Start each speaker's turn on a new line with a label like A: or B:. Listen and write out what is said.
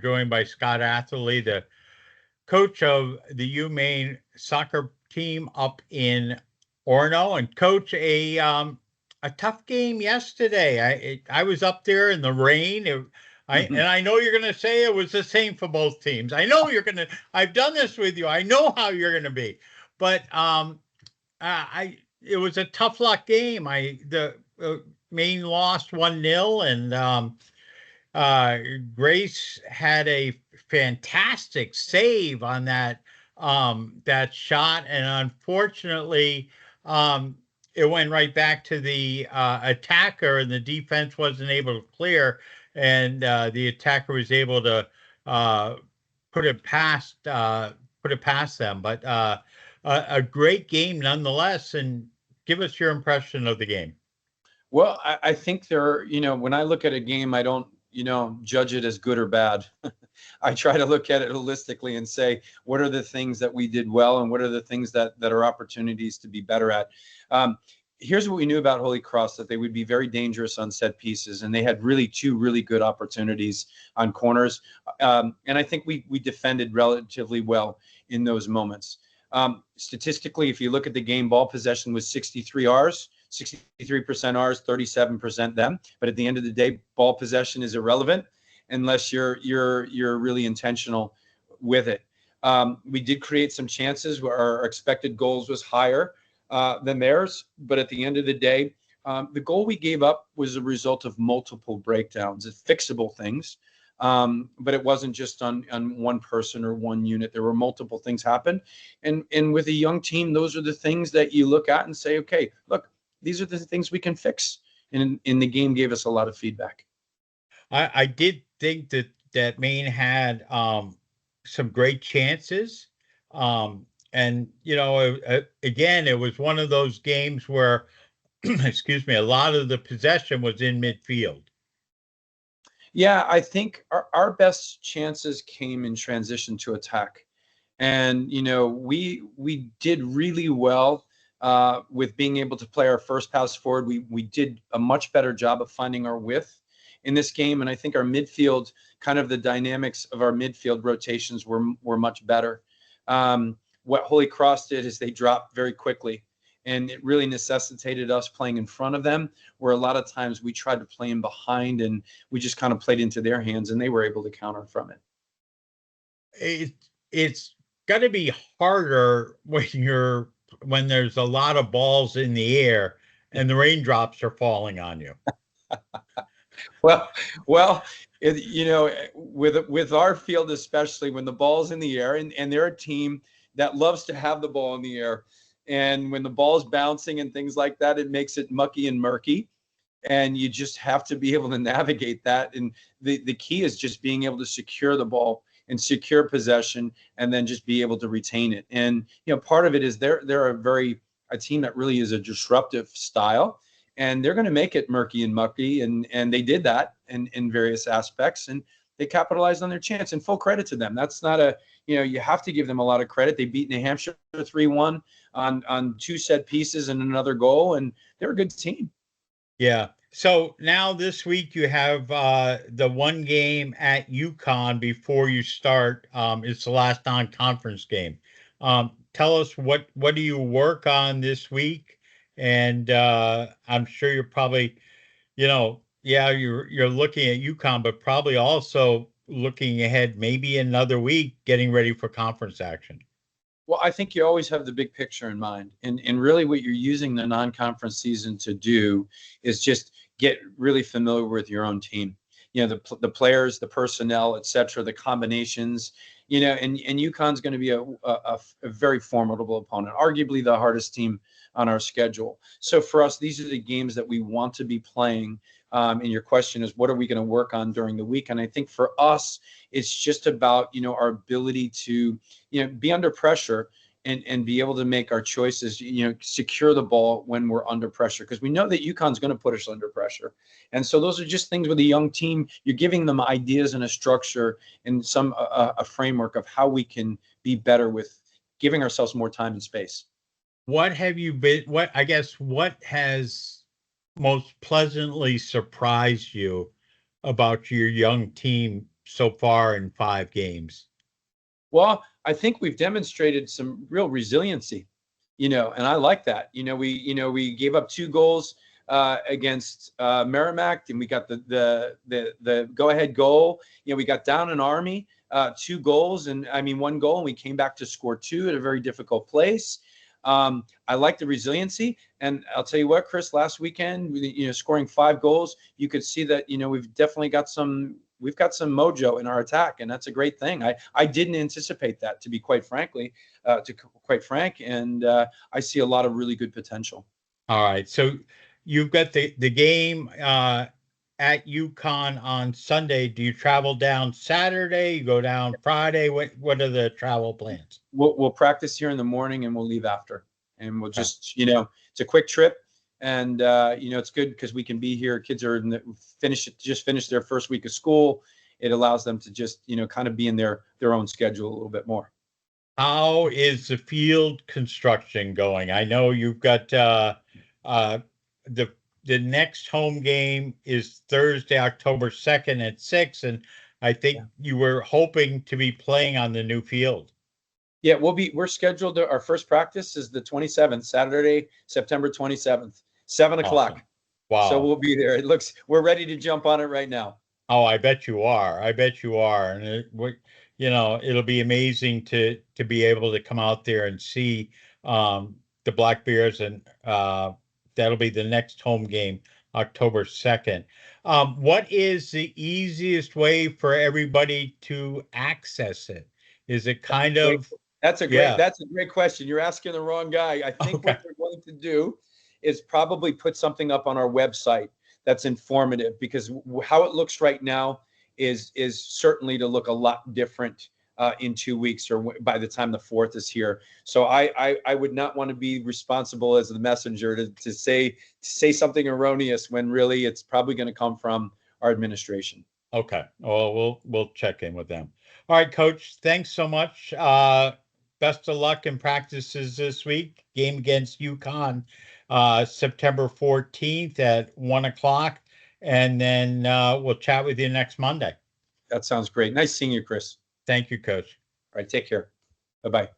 A: Joined by Scott Atherly, the coach of the Maine soccer team up in Orono. And coach, a tough game yesterday. I was up there in the rain. I know you're going to say it was the same for both teams. I know you're going to. I've done this with you. I know how you're going to be, but I it was a tough luck game. The Maine lost 1-0, and Grace had a fantastic save on that shot, and unfortunately, it went right back to the attacker, and the defense wasn't able to clear, and the attacker was able to uh, put it past them. But a great game nonetheless. And give us your impression of the game.
B: Well, I think when I look at a game, I don't, judge it as good or bad. I try to look at it holistically and say, what are the things that we did well and what are the things that are opportunities to be better at? Here's what we knew about Holy Cross, that they would be very dangerous on set pieces, and they had two really good opportunities on corners. And I think we defended relatively well in those moments. Statistically, if you look at the game, ball possession was 63 ours. 63% ours, 37% them. But at the end of the day, ball possession is irrelevant unless you're really intentional with it. We did create some chances where our expected goals was higher than theirs, but at the end of the day, the goal we gave up was a result of multiple breakdowns. It's fixable things, but it wasn't just on one person or one unit. There were multiple things happened, and with a young team, those are the things that you look at and say, okay, look, these are the things we can fix. And in the game gave us a lot of feedback.
A: I did think that Maine had some great chances. And, again, it was one of those games where, excuse me, a lot of the possession was in midfield.
B: Yeah, I think our best chances came in transition to attack. And, we did really well with being able to play our first pass forward. We did a much better job of finding our width in this game. And I think our midfield, kind of the dynamics of our midfield rotations were much better. What Holy Cross did is they dropped very quickly, and it really necessitated us playing in front of them, where a lot of times we tried to play in behind and we just kind of played into their hands, and they were able to counter from
A: it. It's got to be harder when there's a lot of balls in the air and the raindrops are falling on you.
B: Well, with our field, especially when the ball's in the air, and they're a team that loves to have the ball in the air. And when the ball's bouncing and things like that, it makes it mucky and murky. And you just have to be able to navigate that. And the key is just being able to secure the ball and secure possession, and then just be able to retain it. And, part of it is they're a team that really is a disruptive style, and they're going to make it murky and mucky. And they did that in various aspects, and they capitalized on their chance, and full credit to them. That's not you have to give them a lot of credit. They beat New Hampshire 3-1 on 2 set pieces and another goal, and they're a good team.
A: Yeah. So now this week you have the one game at UConn before you start. It's the last non-conference game. Tell us what do you work on this week? And I'm sure you're probably, you're looking at UConn, but probably also looking ahead, maybe another week, getting ready for conference action.
B: Well, I think you always have the big picture in mind. And really what you're using the non-conference season to do is just get really familiar with your own team. The players, the personnel, et cetera, the combinations, and UConn's going to be a very formidable opponent, arguably the hardest team on our schedule. So for us, these are the games that we want to be playing. And your question is, what are we going to work on during the week? And I think for us, it's just about, our ability to, be under pressure and be able to make our choices, secure the ball when we're under pressure, because we know that UConn's going to put us under pressure. And so those are just things with a young team. You're giving them ideas and a structure and a framework of how we can be better with giving ourselves more time and space.
A: What has most pleasantly surprised you about your young team so far in 5 games?
B: Well, I think we've demonstrated some real resiliency, and I like that. We gave up 2 goals against Merrimack, and we got the go ahead goal. We got down an Army, 2 goals, and 1 goal, and we came back to score 2 at a very difficult place. I like the resiliency, and I'll tell you what, Chris, last weekend, scoring 5 goals, you could see that we've definitely got some mojo in our attack, and that's a great thing. I didn't anticipate that, to be quite frank, and I see a lot of really good potential.
A: All right, so you've got the game at UConn on Sunday. Do you travel down Saturday? You go down Friday? What are the travel plans?
B: We'll practice here in the morning, and we'll leave after, and we'll
A: Okay.
B: just it's a quick trip, and it's good because we can be here. Kids are just finished their first week of school. It allows them to just kind of be in their own schedule a little bit more.
A: How is the field construction going? I know you've got the next home game is Thursday, October 2nd at 6, and I think you were hoping to be playing on the new field.
B: Yeah, we're scheduled our first practice is the 27th, Saturday, September 27th, 7 o'clock.
A: Awesome. Wow.
B: So we'll be there. We're ready to jump on it right now.
A: Oh, I bet you are. I bet you are. And it'll be amazing to be able to come out there and see the Black Bears, and that'll be the next home game, October 2nd. What is the easiest way for everybody to access it? Is it kind of
B: That's a great question. You're asking the wrong guy. I think what they're going to do is probably put something up on our website that's informative, because how it looks right now is certainly to look a lot different in 2 weeks, or by the time the 4th is here. So I would not want to be responsible as the messenger to say something erroneous when really it's probably going to come from our administration.
A: Okay. Well, we'll check in with them. All right, Coach. Thanks so much. Best of luck in practices this week. Game against UConn, September 14th at 1 o'clock. And then we'll chat with you next Monday.
B: That sounds great. Nice seeing you, Chris.
A: Thank you, Coach.
B: All right. Take care. Bye-bye.